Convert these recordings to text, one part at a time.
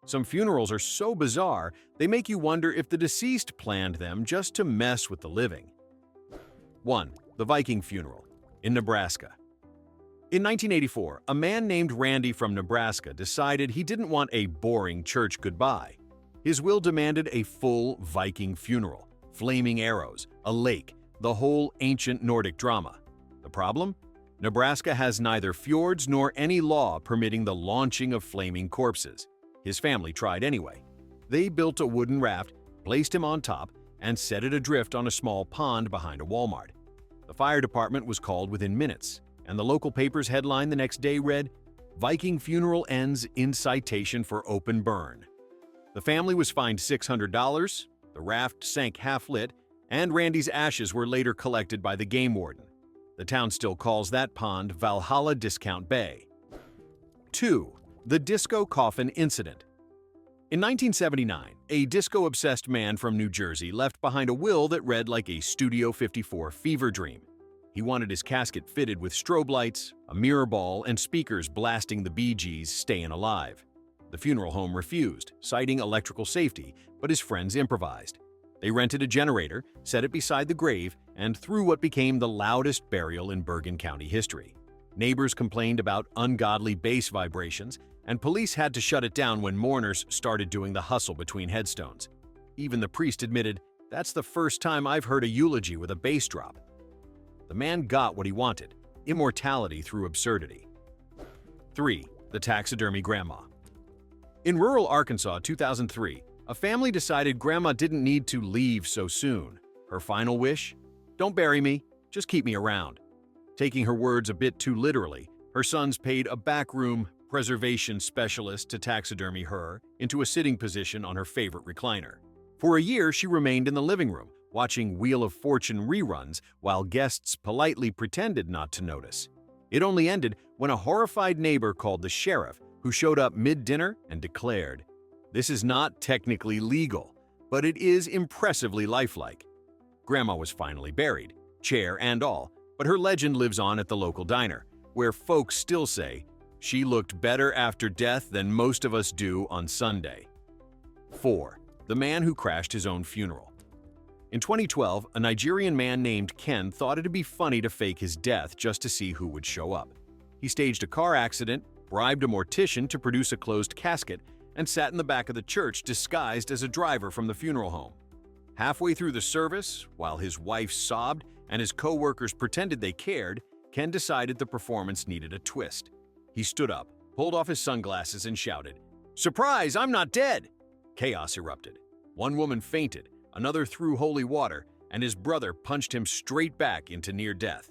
Some funerals are so bizarre, they make you wonder if the deceased planned them just to mess with the living. 1. The Viking funeral in Nebraska. In 1984, a man named Randy from Nebraska decided he didn't want a boring church goodbye. His will demanded a full Viking funeral, flaming arrows, a lake, the whole ancient Nordic drama. The problem? Nebraska has neither fjords nor any law permitting the launching of flaming corpses. His family tried anyway. They built a wooden raft, placed him on top, and set it adrift on a small pond behind a Walmart. The fire department was called within minutes, and the local paper's headline the next day read, "Viking funeral ends in citation for open burn." The family was fined $600, the raft sank half-lit, and Randy's ashes were later collected by the game warden. The town still calls that pond Valhalla Discount Bay. 2. The Disco Coffin Incident. In 1979, a disco-obsessed man from New Jersey left behind a will that read like a Studio 54 fever dream. He wanted his casket fitted with strobe lights, a mirror ball, and speakers blasting the Bee Gees' "Stayin' Alive." The funeral home refused, citing electrical safety, but his friends improvised. They rented a generator, set it beside the grave, and threw what became the loudest burial in Bergen County history. Neighbors complained about ungodly bass vibrations, and police had to shut it down when mourners started doing the hustle between headstones. Even the priest admitted, "That's the first time I've heard a eulogy with a bass drop." The man got what he wanted, immortality through absurdity. 3. The Taxidermy Grandma. In rural Arkansas, 2003, a family decided Grandma didn't need to leave so soon. Her final wish? "Don't bury me, just keep me around." Taking her words a bit too literally, her sons paid a backroom preservation specialist to taxidermy her into a sitting position on her favorite recliner. For a year, she remained in the living room, watching Wheel of Fortune reruns while guests politely pretended not to notice. It only ended when a horrified neighbor called the sheriff, who showed up mid-dinner and declared, "This is not technically legal, but it is impressively lifelike." Grandma was finally buried, chair and all, but her legend lives on at the local diner, where folks still say, "She looked better after death than most of us do on Sunday." 4. The man who crashed his own funeral. In 2012, a Nigerian man named Ken thought it'd be funny to fake his death just to see who would show up. He staged a car accident, bribed a mortician to produce a closed casket, and sat in the back of the church disguised as a driver from the funeral home. Halfway through the service, while his wife sobbed and his co-workers pretended they cared, Ken decided the performance needed a twist. He stood up, pulled off his sunglasses, and shouted, "Surprise, I'm not dead!" Chaos erupted. One woman fainted, another threw holy water, and his brother punched him straight back into near death.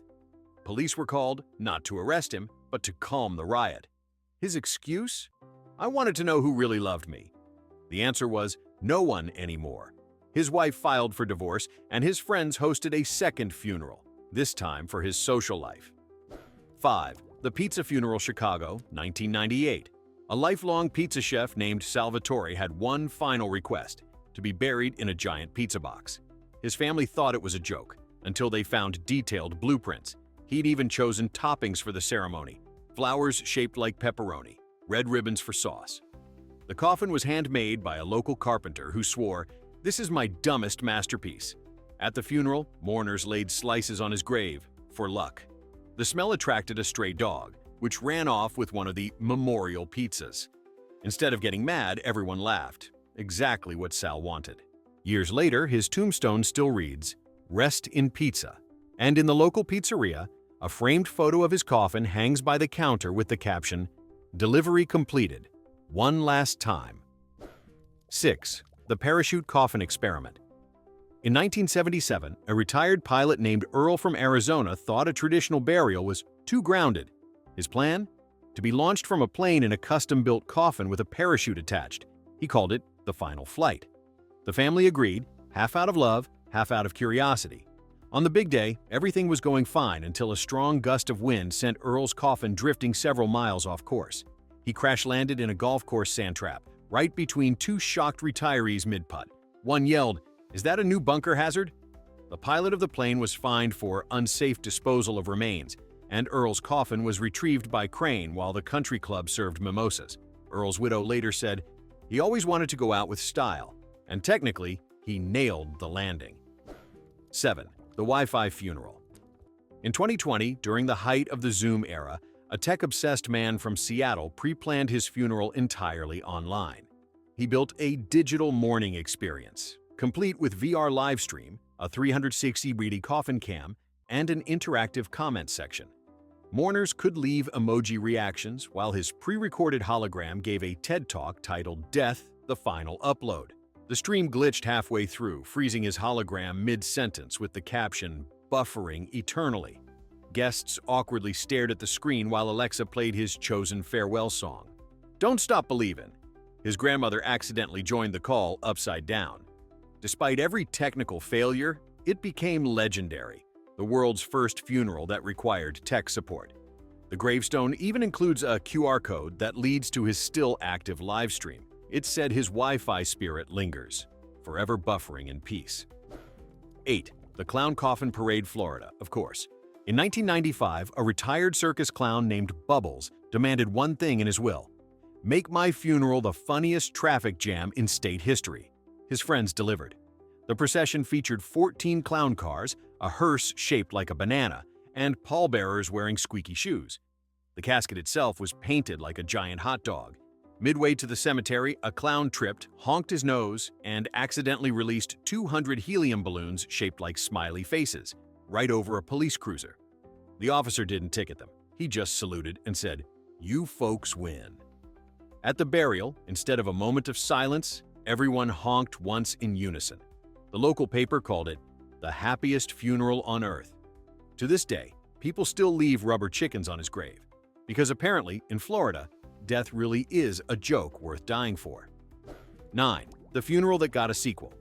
Police were called, not to arrest him, but to calm the riot. His excuse? "I wanted to know who really loved me." The answer was, no one anymore. His wife filed for divorce, and his friends hosted a second funeral, this time for his social life. 5. The Pizza Funeral, Chicago, 1998. A lifelong pizza chef named Salvatore had one final request: to be buried in a giant pizza box. His family thought it was a joke, until they found detailed blueprints. He'd even chosen toppings for the ceremony: flowers shaped like pepperoni, red ribbons for sauce. The coffin was handmade by a local carpenter who swore, "This is my dumbest masterpiece." At the funeral, mourners laid slices on his grave, for luck. The smell attracted a stray dog, which ran off with one of the memorial pizzas. Instead of getting mad, everyone laughed. Exactly what Sal wanted. Years later, his tombstone still reads, "Rest in Pizza." And in the local pizzeria, a framed photo of his coffin hangs by the counter with the caption, "Delivery completed. One last time." 6. The Parachute Coffin Experiment. In 1977, a retired pilot named Earl from Arizona thought a traditional burial was too grounded. His plan? To be launched from a plane in a custom-built coffin with a parachute attached. He called it the final flight. The family agreed, half out of love, half out of curiosity. On the big day, everything was going fine until a strong gust of wind sent Earl's coffin drifting several miles off course. He crash-landed in a golf course sand trap, right between two shocked retirees mid-putt. One yelled, "Is that a new bunker hazard?" The pilot of the plane was fined for unsafe disposal of remains, and Earl's coffin was retrieved by crane while the country club served mimosas. Earl's widow later said, He always wanted to go out with style, and technically, he nailed the landing. 7. The Wi-Fi funeral. In 2020, during the height of the Zoom era, a tech-obsessed man from Seattle pre-planned his funeral entirely online. He built a digital mourning experience, complete with VR livestream, a 360-degree coffin cam, and an interactive comment section. Mourners could leave emoji reactions, while his pre-recorded hologram gave a TED Talk titled Death, the Final Upload. The stream glitched halfway through, freezing his hologram mid-sentence with the caption, "Buffering eternally." Guests awkwardly stared at the screen while Alexa played his chosen farewell song. "Don't Stop Believin'." His grandmother accidentally joined the call upside down. Despite every technical failure, it became legendary, the world's first funeral that required tech support. The gravestone even includes a QR code that leads to his still active livestream. It said his Wi-Fi spirit lingers, forever buffering in peace. 8. The Clown Coffin Parade, Florida, of course. In 1995, a retired circus clown named Bubbles demanded one thing in his will: "Make my funeral the funniest traffic jam in state history." His friends delivered. The procession featured 14 clown cars, a hearse shaped like a banana, and pallbearers wearing squeaky shoes. The casket itself was painted like a giant hot dog. Midway to the cemetery, a clown tripped, honked his nose, and accidentally released 200 helium balloons shaped like smiley faces, right over a police cruiser. The officer didn't ticket them. He just saluted and said, "You folks win." At the burial, instead of a moment of silence, everyone honked once in unison. The local paper called it the happiest funeral on earth. To this day, people still leave rubber chickens on his grave, because apparently, in Florida, death really is a joke worth dying for. 9. The funeral that got a sequel.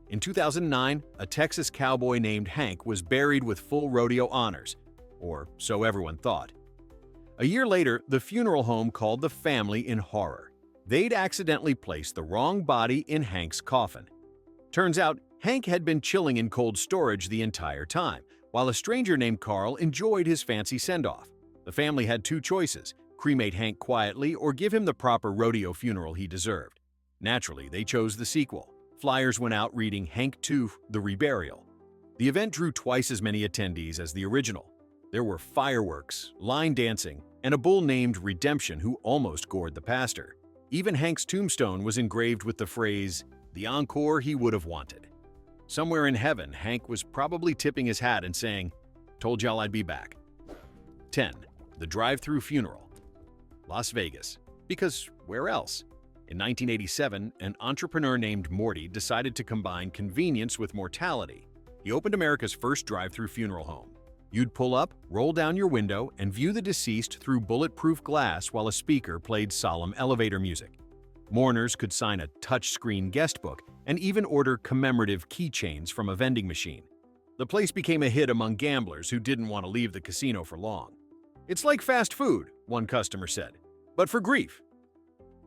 In 2009, a Texas cowboy named Hank was buried with full rodeo honors, or so everyone thought. A year later, the funeral home called the family in horror. They'd accidentally placed the wrong body in Hank's coffin. Turns out, Hank had been chilling in cold storage the entire time, while a stranger named Carl enjoyed his fancy send-off. The family had two choices: cremate Hank quietly or give him the proper rodeo funeral he deserved. Naturally, they chose the sequel. Flyers went out reading Hank 2, The Reburial. The event drew twice as many attendees as the original. There were fireworks, line dancing, and a bull named Redemption who almost gored the pastor. Even Hank's tombstone was engraved with the phrase, "The encore he would have wanted." Somewhere in heaven, Hank was probably tipping his hat and saying, "Told y'all I'd be back." 10. The drive-through funeral. Las Vegas. Because where else? In 1987, an entrepreneur named Morty decided to combine convenience with mortality. He opened America's first drive-through funeral home. You'd pull up, roll down your window, and view the deceased through bulletproof glass while a speaker played solemn elevator music. Mourners could sign a touchscreen guest book and even order commemorative keychains from a vending machine. The place became a hit among gamblers who didn't want to leave the casino for long. "It's like fast food," one customer said, "but for grief."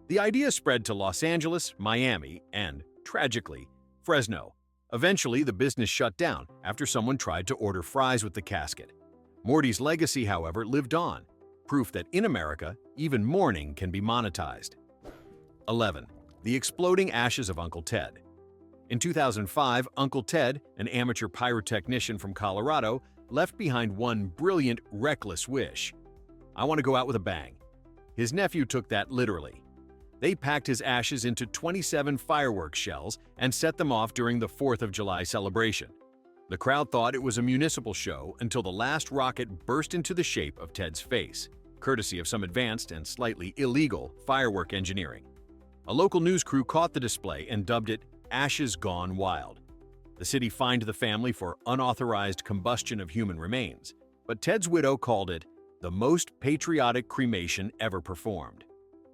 The idea spread to Los Angeles, Miami, and, tragically, Fresno. Eventually, the business shut down after someone tried to order fries with the casket. Morty's legacy, however, lived on, proof that in America, even mourning can be monetized. 11. The exploding ashes of Uncle Ted. In 2005, Uncle Ted, an amateur pyrotechnician from Colorado, left behind one brilliant, reckless wish: "I want to go out with a bang." His nephew took that literally. They packed his ashes into 27 fireworks shells and set them off during the 4th of July celebration. The crowd thought it was a municipal show until the last rocket burst into the shape of Ted's face, courtesy of some advanced and slightly illegal firework engineering. A local news crew caught the display and dubbed it "Ashes Gone Wild." The city fined the family for unauthorized combustion of human remains, but Ted's widow called it the most patriotic cremation ever performed.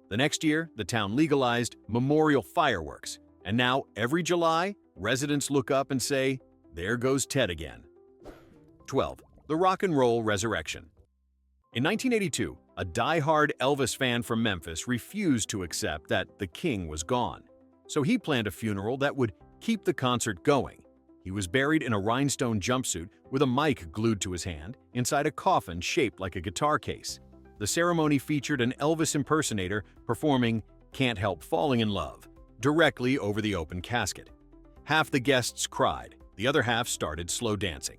The next year, the town legalized memorial fireworks, and now every July, residents look up and say, "There goes Ted again." 12. The Rock and Roll Resurrection. In 1982, a die-hard Elvis fan from Memphis refused to accept that the King was gone, so he planned a funeral that would keep the concert going. He was buried in a rhinestone jumpsuit with a mic glued to his hand inside a coffin shaped like a guitar case. The ceremony featured an Elvis impersonator performing "Can't Help Falling in Love" directly over the open casket. Half the guests cried, the other half started slow dancing.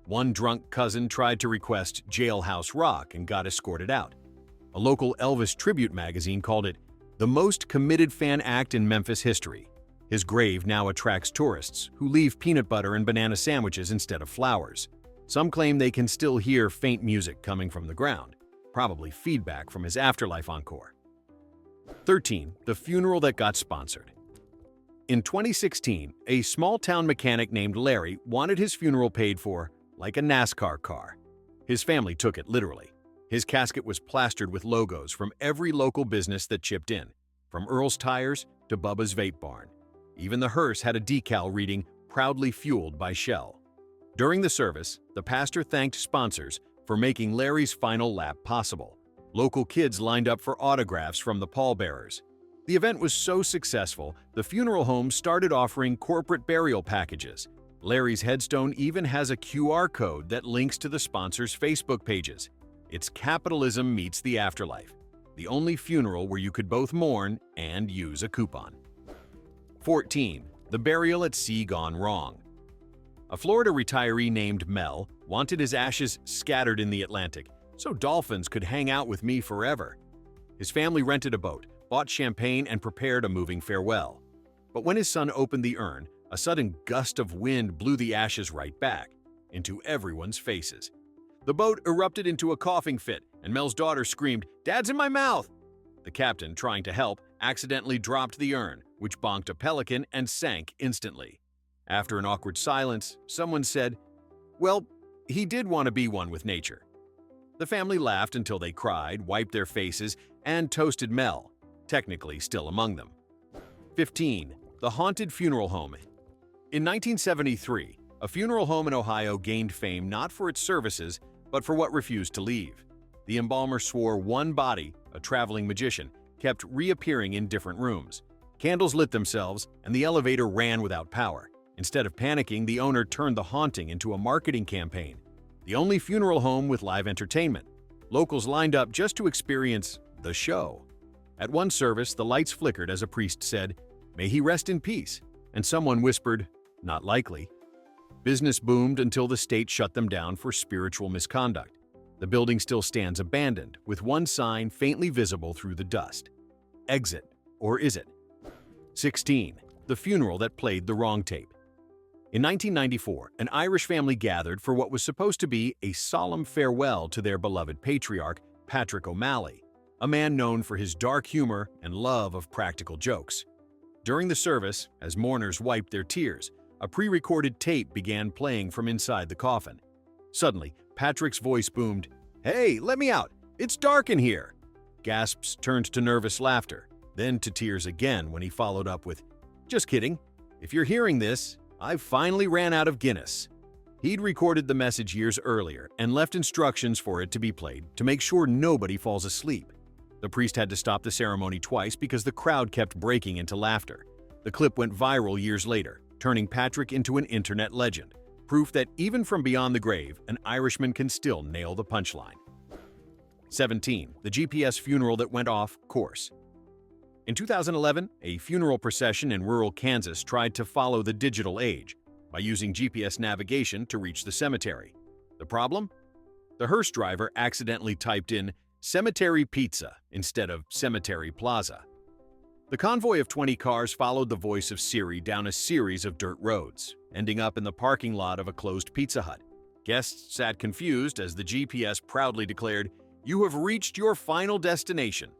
One drunk cousin tried to request Jailhouse Rock and got escorted out. A local Elvis tribute magazine called it the most committed fan act in Memphis history. His grave now attracts tourists who leave peanut butter and banana sandwiches instead of flowers. Some claim they can still hear faint music coming from the ground, probably feedback from his afterlife encore. 13. The funeral that got sponsored. In 2016, a small-town mechanic named Larry wanted his funeral paid for like a NASCAR car. His family took it literally. His casket was plastered with logos from every local business that chipped in, from Earl's Tires to Bubba's Vape Barn. Even the hearse had a decal reading, "Proudly fueled by Shell." During the service, the pastor thanked sponsors for making Larry's final lap possible. Local kids lined up for autographs from the pallbearers. The event was so successful, the funeral home started offering corporate burial packages. Larry's headstone even has a QR code that links to the sponsors' Facebook pages. It's capitalism meets the afterlife. The only funeral where you could both mourn and use a coupon. 14. The burial at sea gone wrong. A Florida retiree named Mel wanted his ashes scattered in the Atlantic so dolphins could hang out with me forever. His family rented a boat, bought champagne, and prepared a moving farewell. But when his son opened the urn, a sudden gust of wind blew the ashes right back into everyone's faces. The boat erupted into a coughing fit, and Mel's daughter screamed, "Dad's in my mouth!" The captain, trying to help, accidentally dropped the urn, which bonked a pelican and sank instantly. After an awkward silence, someone said, "Well, he did want to be one with nature." The family laughed until they cried, wiped their faces, and toasted Mel, technically still among them. 15. The haunted funeral home. In 1973, a funeral home in Ohio gained fame not for its services, but for what refused to leave. The embalmer swore one body, a traveling magician, kept reappearing in different rooms. Candles lit themselves, and the elevator ran without power. Instead of panicking, the owner turned the haunting into a marketing campaign. The only funeral home with live entertainment. Locals lined up just to experience the show. At one service, the lights flickered as a priest said, "May he rest in peace," and someone whispered, "Not likely." Business boomed until the state shut them down for spiritual misconduct. The building still stands abandoned, with one sign faintly visible through the dust. Exit, or is it? 16. The funeral that played the wrong tape. In 1994, an Irish family gathered for what was supposed to be a solemn farewell to their beloved patriarch, Patrick O'Malley, a man known for his dark humor and love of practical jokes. During the service, as mourners wiped their tears, a pre-recorded tape began playing from inside the coffin. Suddenly, Patrick's voice boomed, "Hey, let me out! It's dark in here!" Gasps turned to nervous laughter, then to tears again when he followed up with, "Just kidding. If you're hearing this, I've finally ran out of Guinness." He'd recorded the message years earlier and left instructions for it to be played to make sure nobody falls asleep. The priest had to stop the ceremony twice because the crowd kept breaking into laughter. The clip went viral years later, turning Patrick into an internet legend, proof that even from beyond the grave, an Irishman can still nail the punchline. 17. The GPS funeral that went off course. In 2011, a funeral procession in rural Kansas tried to follow the digital age by using GPS navigation to reach the cemetery. The problem? The hearse driver accidentally typed in "Cemetery Pizza" instead of "Cemetery Plaza." The convoy of 20 cars followed the voice of Siri down a series of dirt roads, ending up in the parking lot of a closed Pizza Hut. Guests sat confused as the GPS proudly declared, "You have reached your final destination."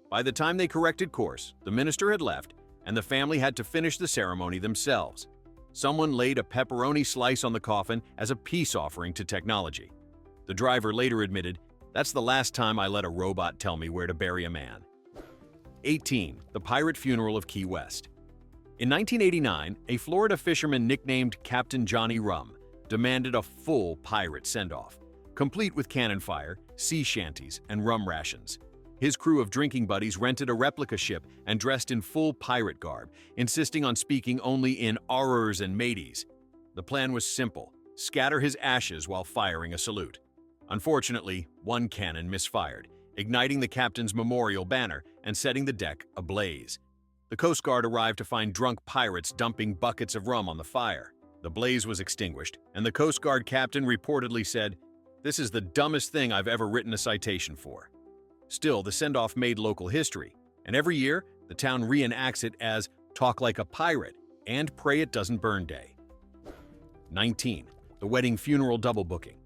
By the time they corrected course, the minister had left, and the family had to finish the ceremony themselves. Someone laid a pepperoni slice on the coffin as a peace offering to technology. The driver later admitted, "That's the last time I let a robot tell me where to bury a man." 18. The pirate funeral of Key West. In 1989, a Florida fisherman nicknamed Captain Johnny Rum demanded a full pirate send-off, complete with cannon fire, sea shanties, and rum rations. His crew of drinking buddies rented a replica ship and dressed in full pirate garb, insisting on speaking only in "arrers" and mateys. The plan was simple: scatter his ashes while firing a salute. Unfortunately, one cannon misfired, igniting the captain's memorial banner and setting the deck ablaze. The Coast Guard arrived to find drunk pirates dumping buckets of rum on the fire. The blaze was extinguished, and the Coast Guard captain reportedly said, "This is the dumbest thing I've ever written a citation for." Still, the send-off made local history, and every year, the town reenacts it as Talk Like a Pirate and Pray It Doesn't Burn Day. 19. The wedding funeral double booking.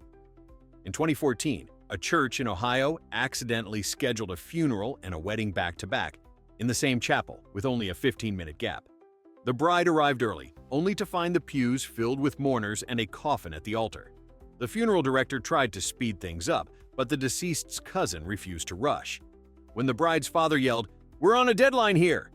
In 2014, a church in Ohio accidentally scheduled a funeral and a wedding back-to-back in the same chapel with only a 15-minute gap. The bride arrived early, only to find the pews filled with mourners and a coffin at the altar. The funeral director tried to speed things up, but the deceased's cousin refused to rush. When the bride's father yelled, "We're on a deadline here!"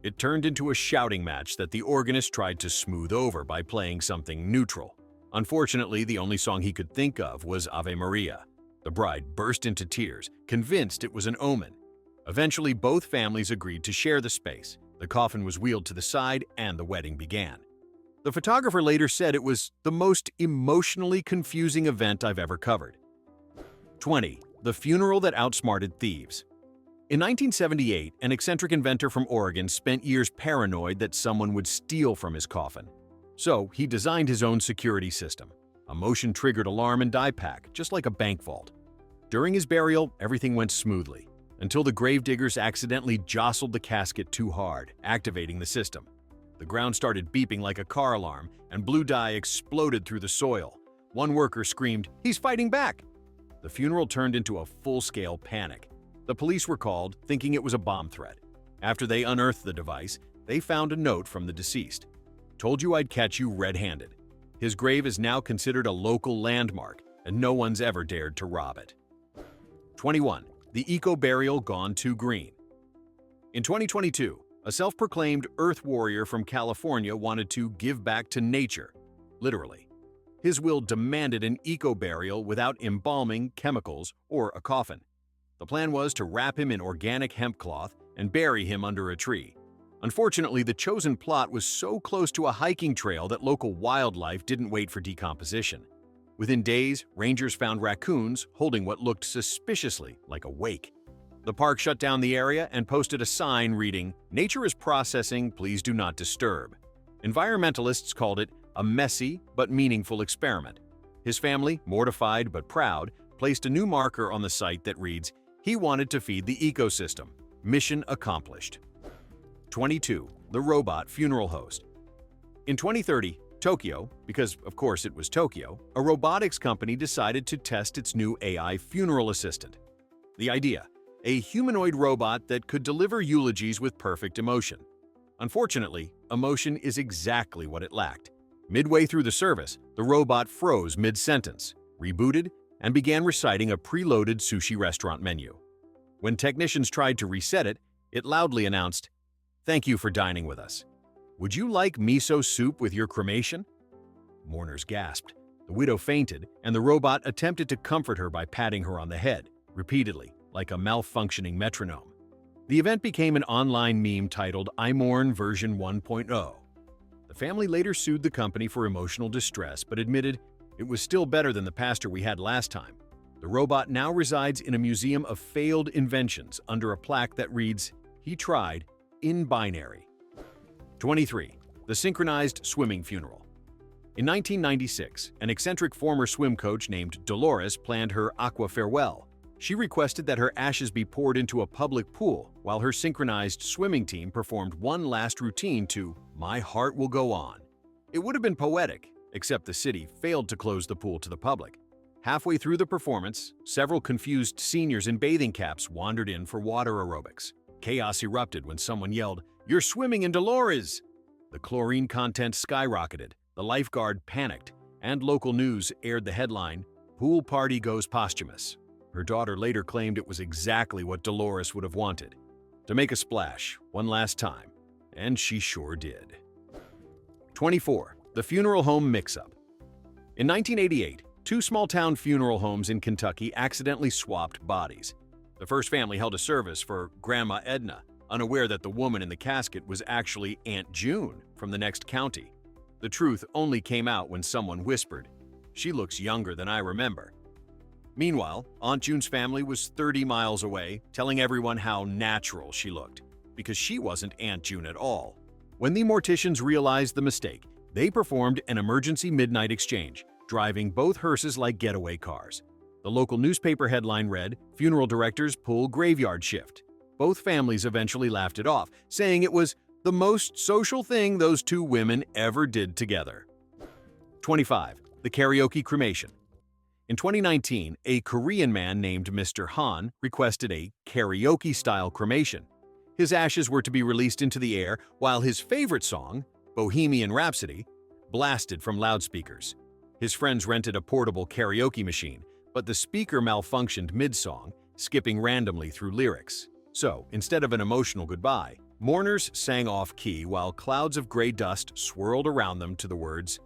it turned into a shouting match that the organist tried to smooth over by playing something neutral. Unfortunately, the only song he could think of was Ave Maria. The bride burst into tears, convinced it was an omen. Eventually, both families agreed to share the space. The coffin was wheeled to the side, and the wedding began. The photographer later said it was the most emotionally confusing event I've ever covered. 20. The funeral that outsmarted thieves. In 1978, an eccentric inventor from Oregon spent years paranoid that someone would steal from his coffin. So he designed his own security system, a motion-triggered alarm and die pack, just like a bank vault. During his burial, everything went smoothly, until the gravediggers accidentally jostled the casket too hard, activating the system. The ground started beeping like a car alarm, and blue dye exploded through the soil. One worker screamed, "He's fighting back!" The funeral turned into a full-scale panic. The police were called, thinking it was a bomb threat. After they unearthed the device, they found a note from the deceased. "Told you I'd catch you red-handed." His grave is now considered a local landmark, and no one's ever dared to rob it. 21. The eco-burial gone too green. In 2022, a self-proclaimed Earth warrior from California wanted to give back to nature, literally. His will demanded an eco-burial without embalming, chemicals, or a coffin. The plan was to wrap him in organic hemp cloth and bury him under a tree. Unfortunately, the chosen plot was so close to a hiking trail that local wildlife didn't wait for decomposition. Within days, rangers found raccoons holding what looked suspiciously like a wake. The park shut down the area and posted a sign reading, "Nature is processing, please do not disturb." Environmentalists called it a messy but meaningful experiment. His family, mortified but proud, placed a new marker on the site that reads, "He wanted to feed the ecosystem. Mission accomplished." 22. The robot funeral host. In 2030, Tokyo, because of course it was Tokyo, a robotics company decided to test its new AI funeral assistant. The idea: a humanoid robot that could deliver eulogies with perfect emotion. Unfortunately, emotion is exactly what it lacked. Midway through the service, the robot froze mid-sentence, rebooted, and began reciting a preloaded sushi restaurant menu. When technicians tried to reset it, it loudly announced, "Thank you for dining with us. Would you like miso soup with your cremation?" Mourners gasped. The widow fainted, and the robot attempted to comfort her by patting her on the head, repeatedly, like a malfunctioning metronome. The event became an online meme titled "I Mourn version 1.0. The family later sued the company for emotional distress, but admitted it was still better than the pastor we had last time. The robot now resides in a museum of failed inventions under a plaque that reads, "He tried, in binary." 23. The synchronized swimming funeral. In 1996, an eccentric former swim coach named Dolores planned her aqua farewell. She requested that her ashes be poured into a public pool while her synchronized swimming team performed one last routine to "My Heart Will Go On." It would have been poetic, except the city failed to close the pool to the public. Halfway through the performance, several confused seniors in bathing caps wandered in for water aerobics. Chaos erupted when someone yelled, "You're swimming in Dolores!" The chlorine content skyrocketed, the lifeguard panicked, and local news aired the headline, "Pool Party Goes Posthumous." Her daughter later claimed it was exactly what Dolores would have wanted, to make a splash one last time, and she sure did. 24. The funeral home mix-up. In 1988, two small-town funeral homes in Kentucky accidentally swapped bodies. The first family held a service for Grandma Edna, unaware that the woman in the casket was actually Aunt June from the next county. The truth only came out when someone whispered, "She looks younger than I remember." Meanwhile, Aunt June's family was 30 miles away, telling everyone how natural she looked, because she wasn't Aunt June at all. When the morticians realized the mistake, they performed an emergency midnight exchange, driving both hearses like getaway cars. The local newspaper headline read, "Funeral directors pull graveyard shift." Both families eventually laughed it off, saying it was the most social thing those two women ever did together. 25. The karaoke cremation. In 2019, a Korean man named Mr. Han requested a karaoke-style cremation. His ashes were to be released into the air while his favorite song, Bohemian Rhapsody, blasted from loudspeakers. His friends rented a portable karaoke machine, but the speaker malfunctioned mid-song, skipping randomly through lyrics. So, instead of an emotional goodbye, mourners sang off-key while clouds of gray dust swirled around them to the words,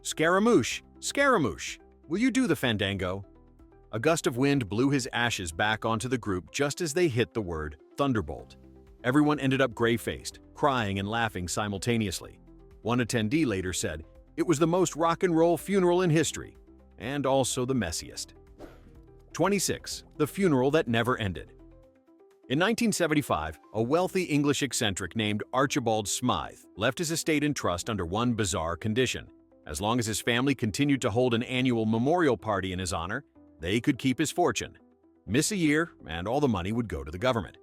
"Scaramouche, Scaramouche, will you do the fandango?" A gust of wind blew his ashes back onto the group just as they hit the word thunderbolt. Everyone ended up gray-faced, crying and laughing simultaneously. One attendee later said, "It was the most rock and roll funeral in history, and also the messiest." 26. The funeral that never ended. In 1975, a wealthy English eccentric named Archibald Smythe left his estate in trust under one bizarre condition. As long as his family continued to hold an annual memorial party in his honor, they could keep his fortune. Miss a year, and all the money would go to the government.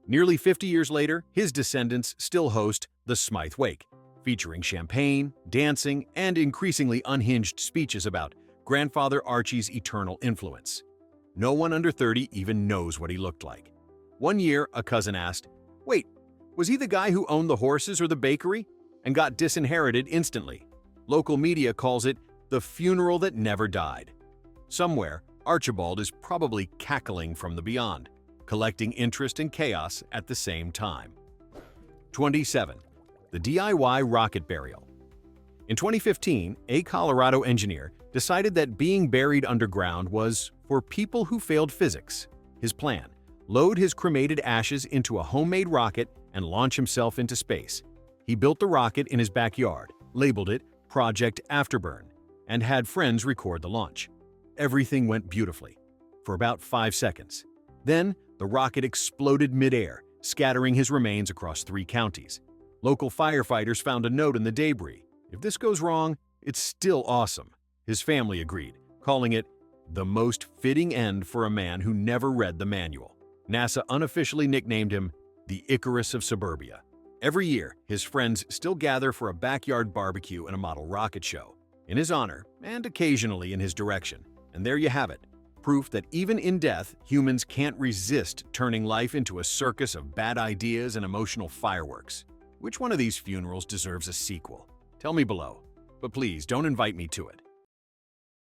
Nearly 50 years later, his descendants still host the Smythe Wake, featuring champagne, dancing, and increasingly unhinged speeches about grandfather Archie's eternal influence. No one under 30 even knows what he looked like. One year, a cousin asked, "Wait, was he the guy who owned the horses or the bakery?" and got disinherited instantly. Local media calls it the funeral that never died. Somewhere, Archibald is probably cackling from the beyond, collecting interest and chaos at the same time. 27. The DIY rocket burial. In 2015, a Colorado engineer decided that being buried underground was for people who failed physics. His plan: load his cremated ashes into a homemade rocket and launch himself into space. He built the rocket in his backyard, labeled it Project Afterburn, and had friends record the launch. Everything went beautifully, for about 5 seconds. Then, the rocket exploded midair, scattering his remains across 3 counties. Local firefighters found a note in the debris. "If this goes wrong, it's still awesome." His family agreed, calling it the most fitting end for a man who never read the manual. NASA unofficially nicknamed him the Icarus of Suburbia. Every year, his friends still gather for a backyard barbecue and a model rocket show, in his honor and occasionally in his direction. And there you have it, proof that even in death, humans can't resist turning life into a circus of bad ideas and emotional fireworks. Which one of these funerals deserves a sequel? Tell me below, but please don't invite me to it.